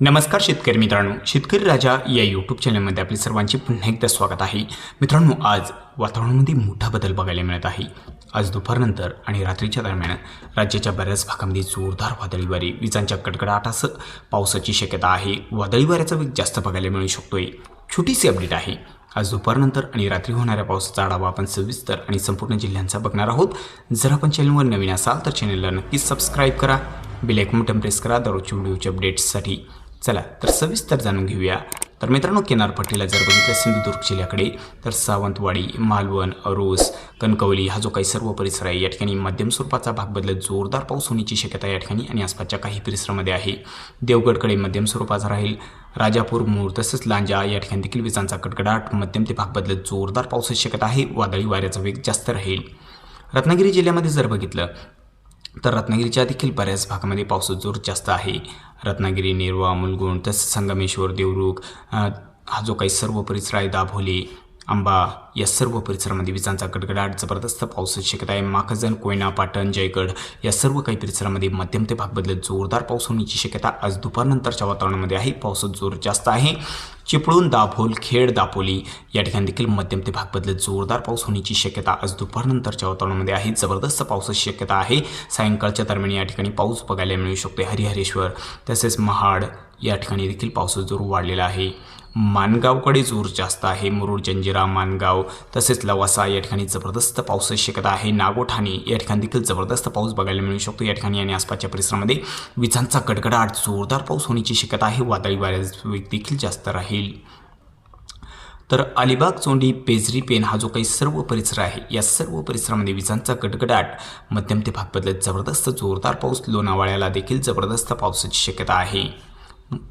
नमस्कार शेतकरी मित्रांनो, शेतकरी राजा या यूट्यूब चॅनलमध्ये आपले सर्वांचे पुन्हा एकदा स्वागत आहे. मित्रांनो, आज वातावरणामध्ये मोठा बदल बघायला मिळत आहे. आज दुपारनंतर आणि रात्रीच्या दरम्यान राज्याच्या बऱ्याच भागामध्ये जोरदार वादळी वारे, विजांच्या कडकडाटासह पावसाची शक्यता आहे. वादळी वाऱ्याचा वेग जास्त बघायला मिळू शकतोय. छोटीशी अपडेट आहे. आज दुपारनंतर आणि रात्री होणाऱ्या पावसाचा आढावा आपण सविस्तर आणि संपूर्ण जिल्ह्यांचा बघणार आहोत. जर आपण चॅनलवर नवीन असाल तर चॅनलला नक्कीच सबस्क्राईब करा, बेल आयकॉन बटन प्रेस करा दररोजच्या व्हिडिओचे अपडेट्ससाठी. चला तर सविस्तर जाणून घेऊया. तर मित्रांनो, किनारपट्टीला जर बघितलं सिंधुदुर्ग जिल्ह्याकडे तर सावंतवाडी, मालवण, अरोस, कणकवली हा जो काही सर्व परिसर आहे या ठिकाणी मध्यम स्वरूपाचा भाग बदलत जोरदार पाऊस होण्याची शक्यता या ठिकाणी आणि आसपासच्या काही परिसरामध्ये आहे. देवगडकडे मध्यम स्वरूपाचा राहील. राजापूर, मूर तसेच लांजा या ठिकाणी देखील विजांचा कडकडाट, मध्यम ते भाग बदलत जोरदार पावसाची शक्यता आहे. वादळी वाऱ्याचा वेग जास्त राहील. रत्नागिरी जिल्ह्यामध्ये जर बघितलं तर रत्नागिरीच्या देखील बऱ्याच भागामध्ये पावसाचा जोर जास्त आहे. रत्नागिरी, नेरवा, मुलगुण तसेच संगमेश्वर, देवरुख हा जो काही सर्व परिसर आहे, दाभोली, आंबा या सर्व परिसरामध्ये विजांचा कडकडाट, जबरदस्त पावसाची शक्यता आहे. माखजन, कोयना, पाटण, जयगड या सर्व काही परिसरामध्ये मध्यम ते भाग बदलत जोरदार पाऊस होण्याची शक्यता आज दुपारनंतरच्या वातावरणामध्ये आहे. पावसाचा जोर जास्त आहे. चिपळूण, दाभोल, खेड, दापोली या ठिकाणी देखील मध्यम ते भाग बदलत जोरदार पाऊस होण्याची शक्यता आज दुपारनंतरच्या वातावरणामध्ये आहे. जबरदस्त पावसाची शक्यता आहे. सायंकाळच्या दरम्यान या ठिकाणी पाऊस बघायला मिळू शकतो. हरिहरेश्वर तसेच महाड या ठिकाणी देखील पावसाचा जोर वाढलेला आहे. मानगावकडे जोर जास्त आहे. मुरुड, जंजिरा, मानगाव तसेच लवासा या ठिकाणी जबरदस्त पावसाची शक्यता आहे. नागोठाणे या ठिकाणी देखील जबरदस्त पाऊस बघायला मिळू शकतो. या ठिकाणी आणि आसपासच्या परिसरामध्ये विजांचा कडकडाट, जोरदार पाऊस होण्याची शक्यता आहे. वादळी वाऱ्याचा वेग देखील जास्त राहील. तर अलिबाग, चोंडी, पेजरी, पेन हा जो काही सर्व परिसर आहे या सर्व परिसरामध्ये विजांचा कडकडाट, मध्यम ते भाग बदलत जबरदस्त जोरदार पाऊस. लोणावळ्याला देखील जबरदस्त पावसाची शक्यता आहे.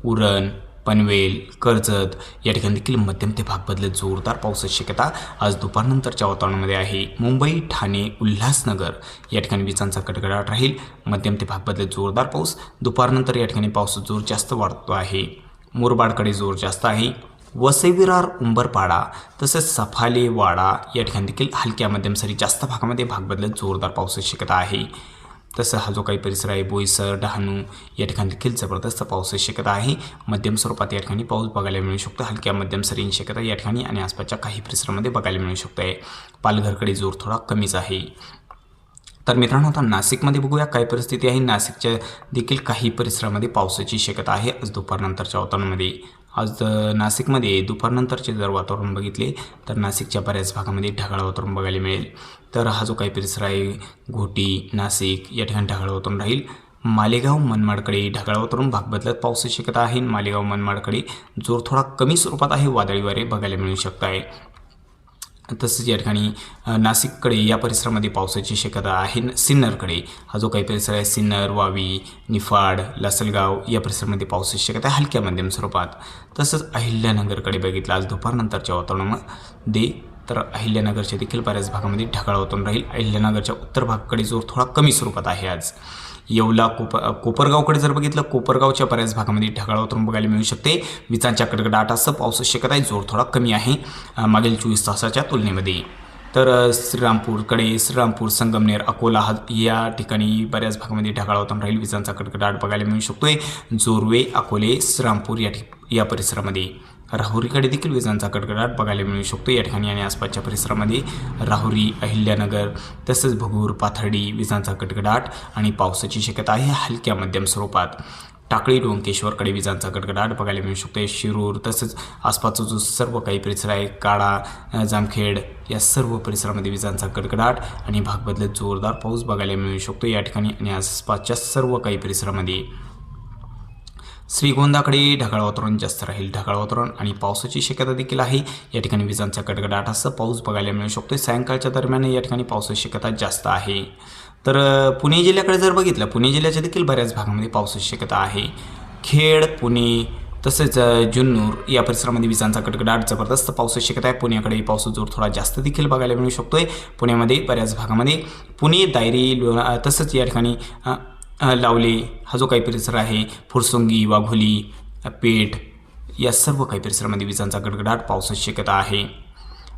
उरण, पनवेल, कर्जत या ठिकाणी देखील मध्यम ते भाग बदलत जोरदार पावसाची शक्यता आज दुपारनंतरच्या वातावरणामध्ये आहे. मुंबई, ठाणे, उल्हासनगर या ठिकाणी विजांचा कडकडाट राहील. मध्यम ते भाग बदलत जोरदार पाऊस. दुपारनंतर या ठिकाणी पावसाचा जोर जास्त वाढतो आहे. मुरबाडकडे जोर जास्त आहे. वसई, विरार, उंबरपाडा तसेच सफाले, वाडा या ठिकाणी देखील हलक्या मध्यम सरी जास्त भागामध्ये भाग बदलत जोरदार पावसाची शक्यता आहे. तसं हा जो काही परिसर आहे, बोईसर, डहाणू या ठिकाणी देखील जबरदस्त पावसाची शक्यता आहे. मध्यम स्वरूपात या ठिकाणी पाऊस बघायला मिळू शकतो. हलक्या मध्यम सरींची शक्यता या ठिकाणी आणि आसपासच्या काही परिसरामध्ये बघायला मिळू शकते आहे. पालघरकडे जोर थोडा कमीच आहे. तर मित्रांनो, आता नाशिकमध्ये बघूया काय परिस्थिती आहे. नाशिकच्या देखील काही परिसरामध्ये पावसाची शक्यता आहे आज दुपारनंतरच्या वातावरणामध्ये. आज नाशिकमध्ये दुपारनंतरचे जर वातावरण बघितले तर नाशिकच्या बऱ्याच भागामध्ये ढगाळ वातावरण बघायला मिळेल. तर हा जो काही परिसर आहे, घोटी, नाशिक या ठिकाणी ढगाळ वातावरण राहील. मालेगाव, मनमाडकडे ढगाळ वातावरण, भाग बदलत पावसाची शक्यता आहे. मालेगाव, मनमाडकडे जोर थोडा कमी स्वरूपात आहे. वादळी वारे बघायला मिळू शकत आहे. तसेच या ठिकाणी नाशिककडे या परिसरामध्ये पावसाची शक्यता आहे. सिन्नरकडे हा जो काही परिसर आहे, सिन्नर, वावी, निफाड, लासलगाव या परिसरामध्ये पावसाची शक्यता आहे हलक्या मध्यम स्वरूपात. तसंच अहिल्यानगरकडे बघितलं आज दुपारनंतरच्या वातावरणामध्ये तर अहिल्यानगरच्या देखील बऱ्याच भागामध्ये ढगाळ वातावरण राहील. अहिल्यानगरच्या उत्तर भागाकडे जोर थोडा कमी स्वरूपात आहे आज. येवला, कोपरगावकडे जर बघितलं, कोपरगावच्या बऱ्याच भागामध्ये ढगाळ वातावरण बघायला मिळू शकते. विजांच्या कडकडाटासह पावसाची शक्यता आहे. जोर थोडा कमी आहे मागील 24 तासाच्या तुलनेमध्ये. तर श्रीरामपूर, संगमनेर, अकोला या ठिकाणी बऱ्याच भागामध्ये ढगाळ वातावरण राहील. विजांचा कडकडाट बघायला मिळू शकतोय. जोरवे, अकोले, श्रीरामपूर या परिसरामध्ये. राहुरीकडे देखील विजांचा कडकडाट बघायला मिळू शकतो. या ठिकाणी आणि आसपासच्या परिसरामध्ये राहुरी, अहिल्यानगर तसेच भगूर, पाथर्डी विजांचा कडकडाट आणि पावसाची शक्यता आहे हलक्या मध्यम स्वरूपात. टाकळी, डोंकेश्वरकडे विजांचा कडकडाट बघायला मिळू शकतो. शिरूर तसेच आसपासचा जो सर्व काही परिसर आहे, काळा, जामखेड या सर्व परिसरामध्ये विजांचा कडकडाट आणि भाग बदलत जोरदार पाऊस बघायला मिळू शकतो या ठिकाणी आणि आसपासच्या सर्व काही परिसरामध्ये. श्रीगोंदाकडे ढगाळ वातावरण जास्त राहील. ढगाळ वातावरण आणि पावसाची शक्यता देखील आहे. या ठिकाणी विजांचा कडकडाटासह पाऊस बघायला मिळू शकतो. सायंकाळच्या दरम्यान या ठिकाणी पावसाची शक्यता जास्त आहे. तर पुणे जिल्ह्याकडे जर बघितलं, पुणे जिल्ह्याच्या देखील बऱ्याच भागामध्ये पावसाची शक्यता आहे. खेड, पुणे तसेच जुन्नूर या परिसरामध्ये विजांचा कडकडाट, जबरदस्त पावसाची शक्यता आहे. पुण्याकडे पावसाचा जोर थोडा जास्त देखील बघायला मिळू शकतोय. पुण्यामध्ये बऱ्याच भागामध्ये पुणे, दायरी, तसंच या ठिकाणी लावले हा जो काही परिसर आहे, फुरसुंगी, वाघोली, पेठ या सर्व काही परिसरामध्ये विजांचा कडकडाट, पावसाची शक्यता आहे.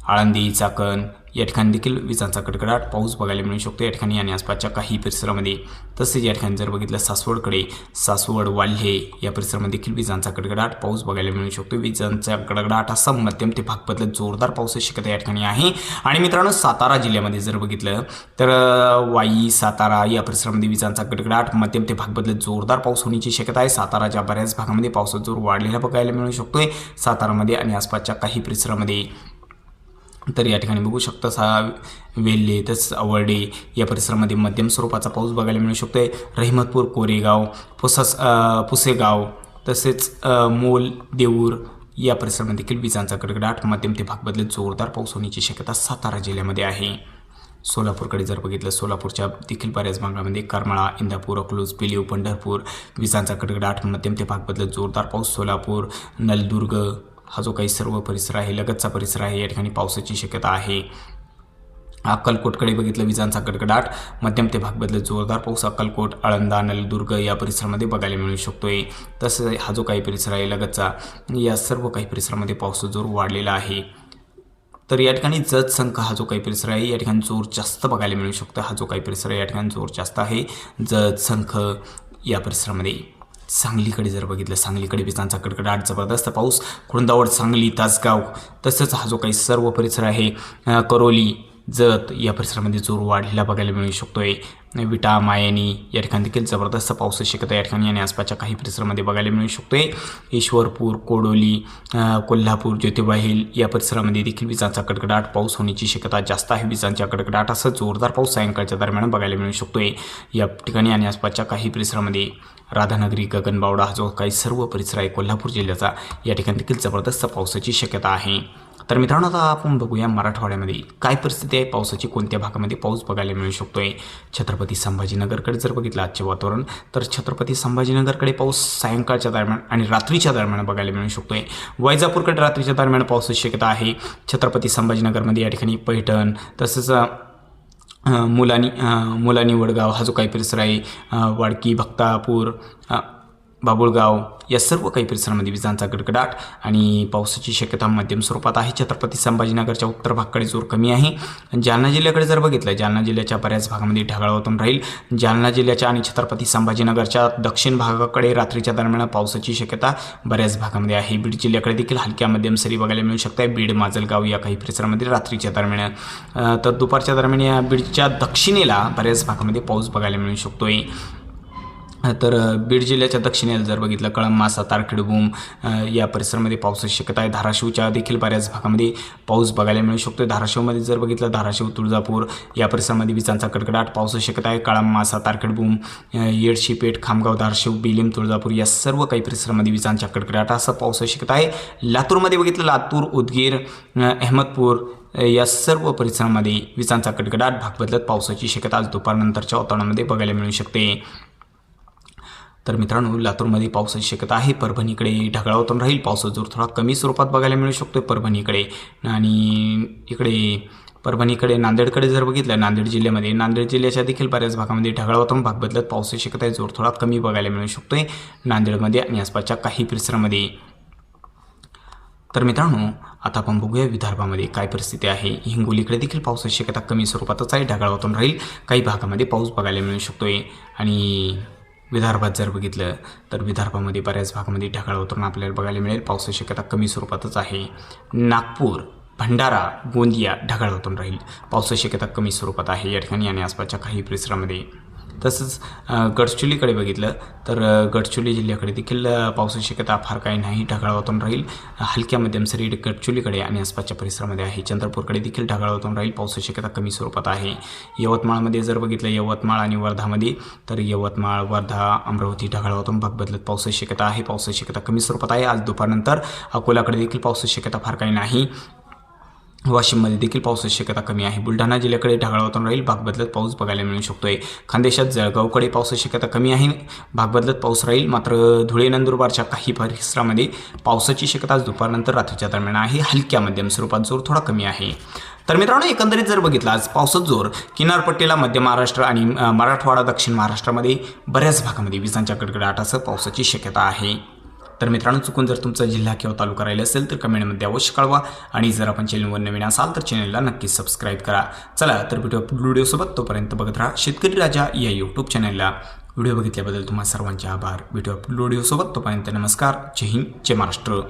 आळंदी, चाकण या ठिकाणी देखील विजांचा कडकडाट पाऊस बघायला मिळू शकतो या ठिकाणी आणि आसपासच्या काही परिसरामध्ये. तसेच या ठिकाणी जर बघितलं सासवड, वाल्हे या परिसरामध्ये देखील विजांचा कडकडाट पाऊस बघायला मिळू शकतो. विजांचा कडकडाट असा मध्यम ते भाग बदलत जोरदार पावसाची शक्यता या ठिकाणी आहे. आणि मित्रांनो, सातारा जिल्ह्यामध्ये जर बघितलं तर वाई, सातारा या परिसरामध्ये विजांचा कडकडाट मध्यम ते भाग बदलत जोरदार पाऊस होण्याची शक्यता आहे. साताराच्या बऱ्याच भागामध्ये पावसाचा जोर वाढलेला बघायला मिळू शकतोय सातारामध्ये आणि आसपासच्या काही परिसरामध्ये. तर या ठिकाणी बघू शकता वेल्हे तसंच आवडे या परिसरामध्ये मध्यम स्वरूपाचा पाऊस बघायला मिळू शकतोय. रहिमतपूर, कोरेगाव, पुसेगाव तसेच मोल, देऊर या परिसरामध्ये देखील विजांचा कडकडाट मध्यम ते भाग बदलत जोरदार पाऊस होण्याची शक्यता सातारा जिल्ह्यामध्ये आहे. सोलापूरकडे जर बघितलं, सोलापूरच्या देखील बऱ्याच भागामध्ये करमाळा, इंदापूर, अकलूज, पेलीव, पंढरपूर विजांचा कडकडाट मध्यम ते भाग बदलत जोरदार पाऊस. सोलापूर, नलदुर्ग हा जो काही सर्व परिसर आहे, लगतचा परिसर आहे, या ठिकाणी पावसाची शक्यता आहे. अक्कलकोटकडे बघितलं, विजांचा कडकडाट मध्यम ते भाग बदलत जोरदार पाऊस अक्कलकोट, आळंदा, नलदुर्ग या परिसरामध्ये बघायला मिळू शकतोय. तसंच हा जो काही परिसर आहे लगतचा, या सर्व काही परिसरामध्ये पावसाचा जोर वाढलेला आहे. तर या ठिकाणी जतसंख हा जो काही परिसर आहे या ठिकाणी जोर जास्त बघायला मिळू शकतो. हा जो काही परिसर आहे या ठिकाणी जोर जास्त आहे. जतसंख या परिसरामध्ये. सांगलीकडे जर बघितलं, सांगलीकडे विजांचा कडकडाट जबरदस्त पाऊस. खुळदावड, सांगली, तासगाव तसंच हा जो काही सर्व परिसर आहे करोली, जत या परिसरामध्ये जोर वाढलेला बघायला मिळू शकतोय. विटा, मायनी या ठिकाणी देखील जबरदस्त पावसाची शक्यता या ठिकाणी आणि आसपासच्या काही परिसरामध्ये बघायला मिळू शकतोय. ईश्वरपूर, कोडोली, कोल्हापूर, ज्योतिबा हिल या परिसरामध्ये देखील विजांचा कडकडाट पाऊस होण्याची शक्यता जास्त आहे. विजांच्या कडकडाट असं जोरदार पाऊस सायंकाळच्या दरम्यान बघायला मिळू शकतोय या ठिकाणी आणि आसपासच्या काही परिसरामध्ये. राधानगरी, गगनबावडा हा जो काही सर्व परिसर आहे कोल्हापूर जिल्ह्याचा, या ठिकाणी देखील जबरदस्त पावसाची शक्यता आहे. तर मित्रांनो, आता आपण बघूया मराठवाड्यामध्ये काय परिस्थिती आहे पावसाची, कोणत्या भागामध्ये पाऊस बघायला मिळू शकतोय. छत्रपती संभाजीनगरकडे जर बघितलं आजचे वातावरण, तर छत्रपती संभाजीनगरकडे पाऊस सायंकाळच्या दरम्यान आणि रात्रीच्या दरम्यान बघायला मिळू शकतोय. वैजापूरकडे रात्रीच्या दरम्यान पावसाची शक्यता आहे. छत्रपती संभाजीनगरमध्ये या ठिकाणी पैठण तसंच मुलानी, वडगाव हा जो काही परिसर आहे, वाडकी, भक्तापूर, बाबुळगाव या सर्व काही परिसरामध्ये विजांचा कडकडाट आणि पावसाची शक्यता मध्यम स्वरूपात आहे. छत्रपती संभाजीनगरच्या उत्तर भागाकडे जोर कमी आहे. जालना जिल्ह्याकडे जर बघितलं, जालना जिल्ह्याच्या बऱ्याच भागामध्ये ढगाळ वातावरण राहील. जालना जिल्ह्याच्या आणि छत्रपती संभाजीनगरच्या दक्षिण भागाकडे रात्रीच्या दरम्यान पावसाची शक्यता बऱ्याच भागामध्ये आहे. बीड जिल्ह्याकडे देखील हलक्या मध्यम सरी बघायला मिळू शकते. बीड, माजलगाव या काही परिसरामध्ये रात्रीच्या दरम्यान, तर दुपारच्या दरम्यान या बीडच्या दक्षिणेला बऱ्याच भागामध्ये पाऊस बघायला मिळू शकतोय. तर बीड जिल्ह्याच्या दक्षिणेला जर बघितलं, कळंब, मासा, तारखेडबूम या परिसरामध्ये पावसाची शक्यता आहे. धाराशिवच्या देखील बऱ्याच भागामध्ये पाऊस बघायला मिळू शकतो. धाराशिवमध्ये जर बघितलं, धाराशिव, तुळजापूर या परिसरामध्ये विजांचा कडकडाट पावसाची शक्यता आहे. कळंब, मासा, तारखेडबूम, येडशीपेठ, खामगाव, धाराशिव, बेलीम, तुळजापूर या सर्व काही परिसरामध्ये विजांच्या कडकडाट असं पावसाची शक्यता आहे. लातूरमध्ये बघितलं, लातूर, उदगीर, अहमदपूर या सर्व परिसरामध्ये विजांचा कडकडाट भाग बदलत पावसाची शक्यता आज दुपारनंतरच्या वातावरणामध्ये बघायला मिळू शकते. तर मित्रांनो, लातूरमध्ये पावसाची शक्यता आहे. परभणीकडे ढगाळ वातावरण राहील. पावसाचा जोर थोडा कमी स्वरूपात बघायला मिळू शकतो परभणीकडे. आणि परभणीकडे नांदेडकडे जर बघितलं, नांदेड जिल्ह्यामध्ये, नांदेड जिल्ह्याच्या देखील बऱ्याच भागामध्ये ढगाळ वातावरण भाग बदलत पावसाची शक्यता आहे. जोर थोडा कमी बघायला मिळू शकतोय नांदेडमध्ये आणि आसपासच्या काही परिसरामध्ये. तर मित्रांनो, आता आपण बघूया विदर्भामध्ये काय परिस्थिती आहे. हिंगोलीकडे देखील पावसाची शक्यता कमी स्वरूपातच आहे. ढगाळ वातावरण राहील. काही भागामध्ये पाऊस बघायला मिळू शकतोय. आणि विदर्भात जर बघितलं तर विदर्भामध्ये बऱ्याच भागामध्ये ढगाळ वातावरण आपल्याला बघायला मिळेल. पावसाची शक्यता कमी स्वरूपातच आहे. नागपूर, भंडारा, गोंदिया ढगाळ वातावरण राहील. पावसाची शक्यता कमी स्वरूपात आहे या ठिकाणी आणि आसपासच्या काही परिसरामध्ये. तसंच गडचिरोलीकडे बघितलं तर गडचिरोली जिल्ह्याकडे देखील पावसाची शक्यता फार काही नाही. ढगाळ वातावरण राहील. हलक्या मध्यम सरी गडचिरोलीकडे आणि आसपासच्या परिसरामध्ये आहे. चंद्रपूरकडे देखील ढगाळ वातावरण राहील. पावसाची शक्यता कमी स्वरूपात आहे. यवतमाळमध्ये जर बघितलं, यवतमाळ आणि वर्धामध्ये, तर यवतमाळ, वर्धा, अमरावती ढगाळ वातावरण भाग बदलत पावसाची शक्यता आहे. पावसाची शक्यता कमी स्वरूपात आहे. आज दुपारनंतर अकोलाकडे देखील पावसाची शक्यता फार काही नाही. वाशिममध्ये देखील पावसाची शक्यता कमी आहे. बुलढाणा जिल्ह्याकडे ढगाळ वातावरण राहील. भाग बदलत पाऊस बघायला मिळू शकतोय. खानदेशात जळगावकडे पावसाची शक्यता कमी आहे. भाग बदलत पाऊस राहील. मात्र धुळे, नंदुरबारच्या काही परिसरामध्ये पावसाची शक्यता आज दुपारनंतर रात्रीच्या दरम्यान आहे. हलक्या मध्यम स्वरूपात जोर थोडा कमी आहे. तर मित्रांनो, एकंदरीत जर बघितलं, आज पावसाचा जोर किनारपट्टीला मध्य महाराष्ट्र आणि मराठवाडा, दक्षिण महाराष्ट्रामध्ये बऱ्याच भागामध्ये विजांच्या कडकडाटासह पावसाची शक्यता आहे. तर मित्रांनो, चुकून जर तुमचा जिल्हा किंवा तालुका राहिला असेल तर कमेंटमध्ये अवश्य कळवा आणि जर आपण चॅनलवर नवीन असाल तर चॅनलला नक्कीच सबस्क्राईब करा. चला तर भेटूया व्हिडिओसोबत. तोपर्यंत बघत राहा शेतकरी राजा या यूट्यूब चॅनलला. व्हिडिओ बघितल्याबद्दल तुम्हा सर्वांचे आभार. भेटूया व्हिडिओसोबत. तोपर्यंत नमस्कार. जय हिंद, जय महाराष्ट्र.